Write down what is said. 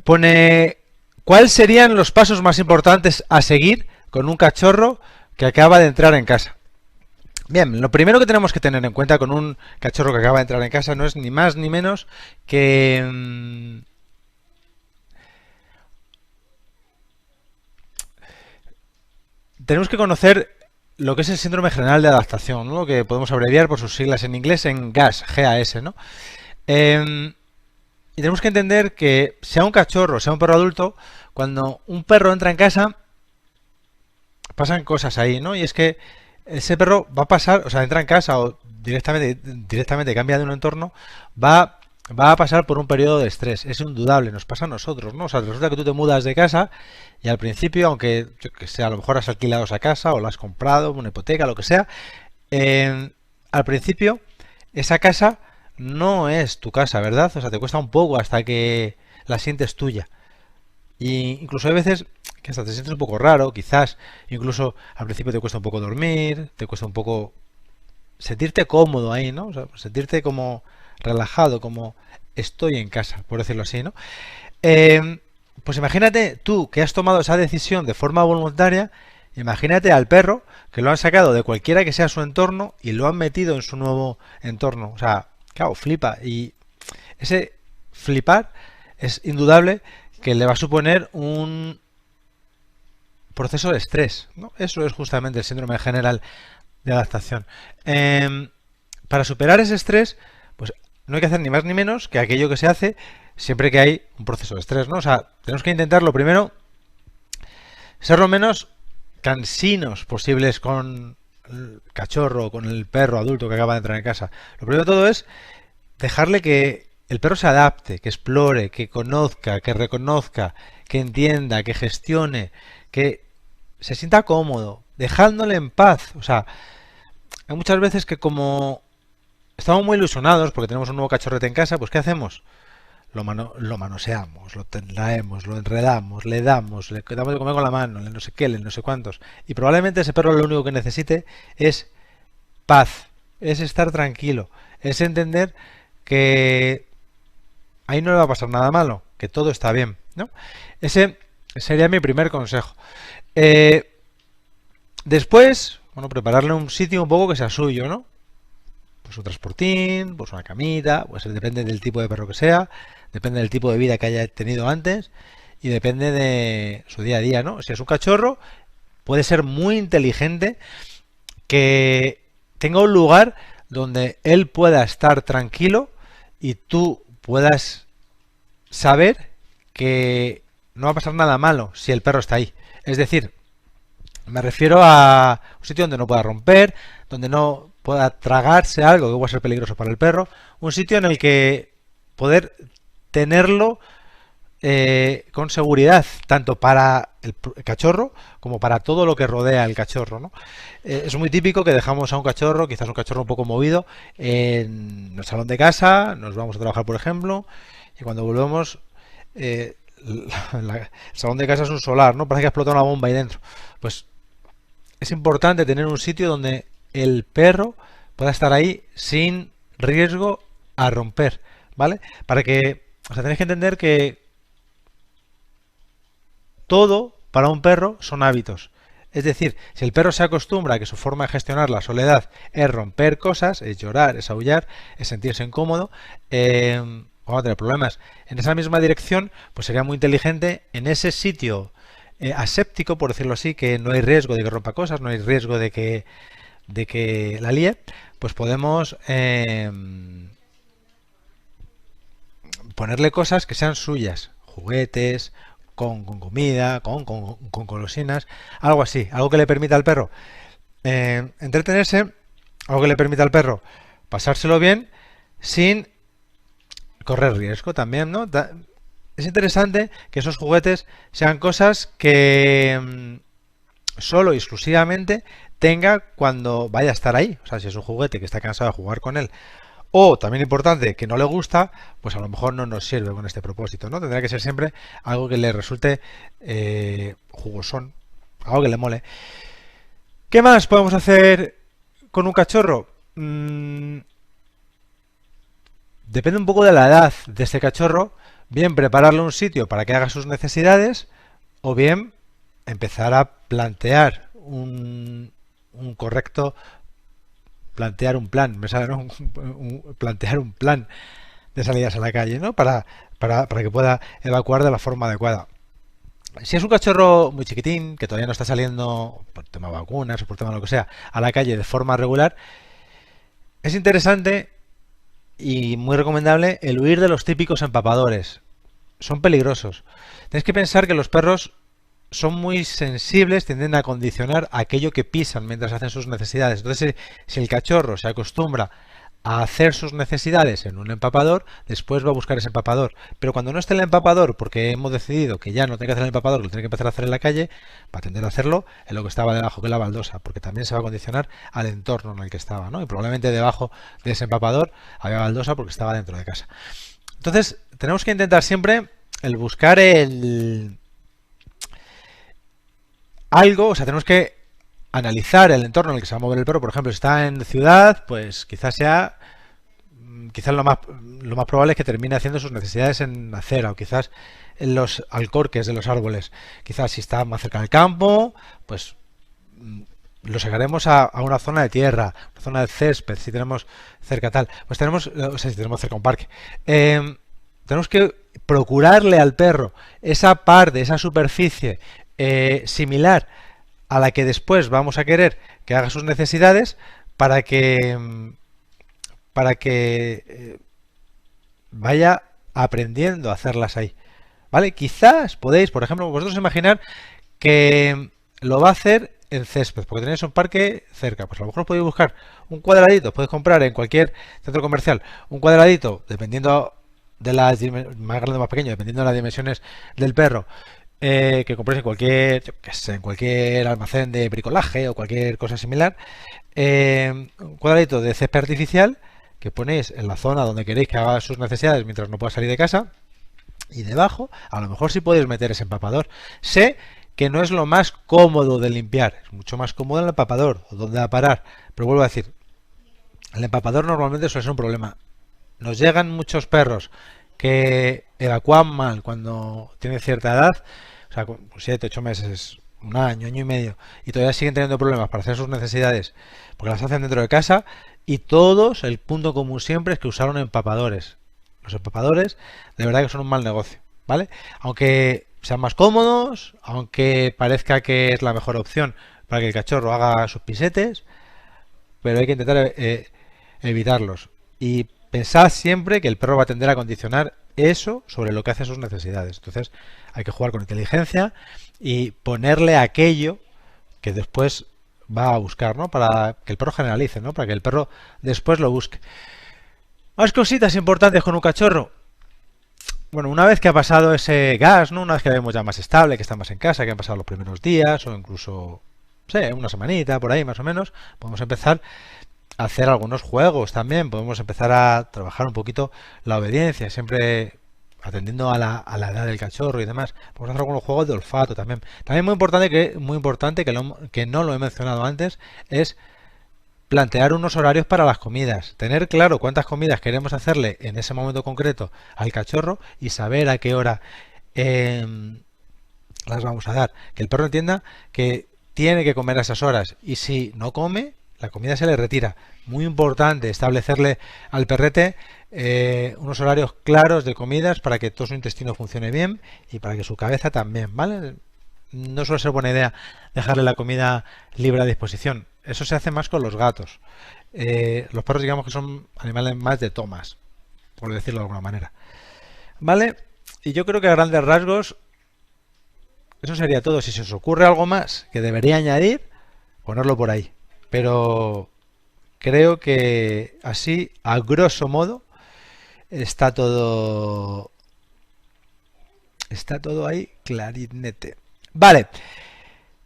Pone, ¿cuáles serían los pasos más importantes a seguir con un cachorro que acaba de entrar en casa? Bien, lo primero que tenemos que tener en cuenta con un cachorro que acaba de entrar en casa no es ni más ni menos que tenemos que conocer lo que es el síndrome general de adaptación, ¿no? Lo que podemos abreviar por sus siglas en inglés en GAS, G-A-S, ¿no? Y tenemos que entender que sea un cachorro, sea un perro adulto, cuando un perro entra en casa, pasan cosas ahí, ¿no? Y es que ese perro va a pasar, o sea, entra en casa o directamente cambia de un entorno, va a pasar por un periodo de estrés. Es indudable, nos pasa a nosotros, ¿no? O sea, resulta que tú te mudas de casa y al principio, aunque yo que sé, a lo mejor has alquilado esa casa o la has comprado, una hipoteca, lo que sea, al principio esa casa no es tu casa, ¿verdad? O sea, te cuesta un poco hasta que la sientes tuya. Y incluso hay veces que hasta te sientes un poco raro, quizás, incluso al principio te cuesta un poco dormir, te cuesta un poco sentirte cómodo ahí, ¿no? O sea, sentirte como relajado, como estoy en casa, por decirlo así, ¿no? Pues imagínate tú que has tomado esa decisión de forma voluntaria, imagínate al perro que lo han sacado de cualquiera que sea su entorno y lo han metido en su nuevo entorno. O sea, claro, flipa. Y ese flipar es indudable que le va a suponer un proceso de estrés, ¿no? Eso es justamente el síndrome general de adaptación. Para superar ese estrés, pues no hay que hacer ni más ni menos que aquello que se hace siempre que hay un proceso de estrés, ¿no? O sea, tenemos que intentar lo primero ser lo menos cansinos posibles con el cachorro, con el perro adulto que acaba de entrar en casa. Lo primero de todo es dejarle que el perro se adapte, que explore, que conozca, que reconozca, que entienda, que gestione, que se sienta cómodo, dejándole en paz. O sea, hay muchas veces que como estamos muy ilusionados porque tenemos un nuevo cachorrete en casa, pues ¿qué hacemos? Lo manoseamos, lo traemos, lo enredamos, le damos de comer con la mano, le no sé qué, le no sé cuántos. Y probablemente ese perro lo único que necesite es paz, es estar tranquilo, es entender que ahí no le va a pasar nada malo, que todo está bien, ¿no? Ese sería mi primer consejo. Después, bueno, prepararle un sitio un poco que sea suyo, ¿no? Pues un transportín, pues una camita, pues depende del tipo de perro que sea, depende del tipo de vida que haya tenido antes y depende de su día a día, ¿no? Si es un cachorro, puede ser muy inteligente que tenga un lugar donde él pueda estar tranquilo y tú puedas saber que no va a pasar nada malo si el perro está ahí. Es decir, me refiero a un sitio donde no pueda romper, donde no pueda tragarse algo que pueda ser peligroso para el perro, un sitio en el que poder tenerlo con seguridad, tanto para el cachorro como para todo lo que rodea el cachorro, ¿no? Es muy típico que dejamos a un cachorro, quizás un cachorro un poco movido, en el salón de casa, nos vamos a trabajar, por ejemplo, y cuando volvemos, el salón de casa es un solar, ¿no? Parece que ha explotado una bomba ahí dentro. Pues es importante tener un sitio donde el perro pueda estar ahí sin riesgo a romper, ¿vale? Para que, o sea, tenéis que entender que todo para un perro son hábitos. Es decir, si el perro se acostumbra a que su forma de gestionar la soledad es romper cosas, es llorar, es aullar, es sentirse incómodo, vamos a tener problemas. En esa misma dirección, pues sería muy inteligente en ese sitio aséptico, por decirlo así, que no hay riesgo de que rompa cosas, no hay riesgo de que la líe, pues podemos ponerle cosas que sean suyas, juguetes, con comida, con golosinas, algo así, algo que le permita al perro entretenerse, algo que le permita al perro pasárselo bien sin correr riesgo también, ¿no? Es interesante que esos juguetes sean cosas que solo y exclusivamente tenga cuando vaya a estar ahí. O sea, si es un juguete que está cansado de jugar con él, o también importante, que no le gusta, pues a lo mejor no nos sirve con este propósito, ¿no? Tendrá que ser siempre algo que le resulte jugosón, algo que le mole. ¿Qué más podemos hacer con un cachorro? Depende un poco de la edad de este cachorro, bien prepararle un sitio para que haga sus necesidades, o bien empezar a plantear un correcto, plantear un plan, me sale, ¿no? Plantear un plan de salidas a la calle, ¿no? Para que pueda evacuar de la forma adecuada. Si es un cachorro muy chiquitín, que todavía no está saliendo por tema de vacunas o por tema de lo que sea, a la calle de forma regular, es interesante y muy recomendable el huir de los típicos empapadores. Son peligrosos. Tenéis que pensar que los perros son muy sensibles, tienden a condicionar aquello que pisan mientras hacen sus necesidades. Entonces, si el cachorro se acostumbra a hacer sus necesidades en un empapador, después va a buscar ese empapador. Pero cuando no esté el empapador, porque hemos decidido que ya no tiene que hacer el empapador, que lo tiene que empezar a hacer en la calle, va a tender a hacerlo en lo que estaba debajo, que es la baldosa, porque también se va a condicionar al entorno en el que estaba, ¿no? Y probablemente debajo de ese empapador había baldosa porque estaba dentro de casa. Entonces, tenemos que intentar siempre el buscar algo, o sea, tenemos que analizar el entorno en el que se va a mover el perro. Por ejemplo, si está en ciudad, pues quizás sea, quizás lo más probable es que termine haciendo sus necesidades en acera o quizás en los alcorques de los árboles. Quizás si está más cerca del campo, pues lo sacaremos a una zona de tierra, una zona de césped, si tenemos cerca tal. Pues tenemos, o sea, si tenemos cerca un parque. Tenemos que procurarle al perro esa parte, esa superficie similar a la que después vamos a querer que haga sus necesidades para que vaya aprendiendo a hacerlas ahí. ¿Vale? Quizás podéis, por ejemplo, vosotros imaginar que lo va a hacer en césped, porque tenéis un parque cerca. Pues a lo mejor podéis buscar un cuadradito, podéis comprar en cualquier centro comercial un cuadradito, dependiendo de las más grande o más pequeño, dependiendo de las dimensiones del perro, que compréis en cualquier, yo qué sé, en cualquier almacén de bricolaje o cualquier cosa similar, un cuadradito de césped artificial que ponéis en la zona donde queréis que haga sus necesidades mientras no pueda salir de casa, y debajo a lo mejor sí podéis meter ese empapador. Sé que no es lo más cómodo de limpiar, es mucho más cómodo el empapador o donde va a parar, pero vuelvo a decir, el empapador normalmente suele ser un problema. Nos llegan muchos perros que evacúan mal cuando tienen cierta edad, o sea, 7, 8 meses, un año, año y medio, y todavía siguen teniendo problemas para hacer sus necesidades porque las hacen dentro de casa, y todos, el punto común siempre es que usaron empapadores. Los empapadores de verdad que son un mal negocio, ¿vale? Aunque sean más cómodos, aunque parezca que es la mejor opción para que el cachorro haga sus pisetes, pero hay que intentar evitarlos. Y pensad siempre que el perro va a tender a condicionar eso sobre lo que hace sus necesidades. Entonces hay que jugar con inteligencia y ponerle aquello que después va a buscar, ¿no? Para que el perro generalice, ¿no? Para que el perro después lo busque. Más cositas importantes con un cachorro. Bueno, una vez que ha pasado ese gas, ¿no? Una vez que vemos ya más estable, que está más en casa, que han pasado los primeros días o incluso, sé, una semanita por ahí más o menos, podemos empezar a hacer algunos juegos también. Podemos empezar a trabajar un poquito la obediencia, siempre atendiendo a la edad del cachorro y demás. Podemos hacer algunos juegos de olfato también. También muy importante que no lo he mencionado antes, es plantear unos horarios para las comidas, tener claro cuántas comidas queremos hacerle en ese momento concreto al cachorro y saber a qué hora las vamos a dar. Que el perro entienda que tiene que comer a esas horas, y si no come, la comida se le retira. Muy importante establecerle al perrete unos horarios claros de comidas para que todo su intestino funcione bien y para que su cabeza también, ¿vale? No suele ser buena idea dejarle la comida libre a disposición. Eso se hace más con los gatos. Los perros, digamos que son animales más de tomas, por decirlo de alguna manera. ¿Vale? Y yo creo que a grandes rasgos eso sería todo. Si se os ocurre algo más que debería añadir, ponerlo por ahí. Pero creo que así, a grosso modo, está todo ahí clarinete. Vale.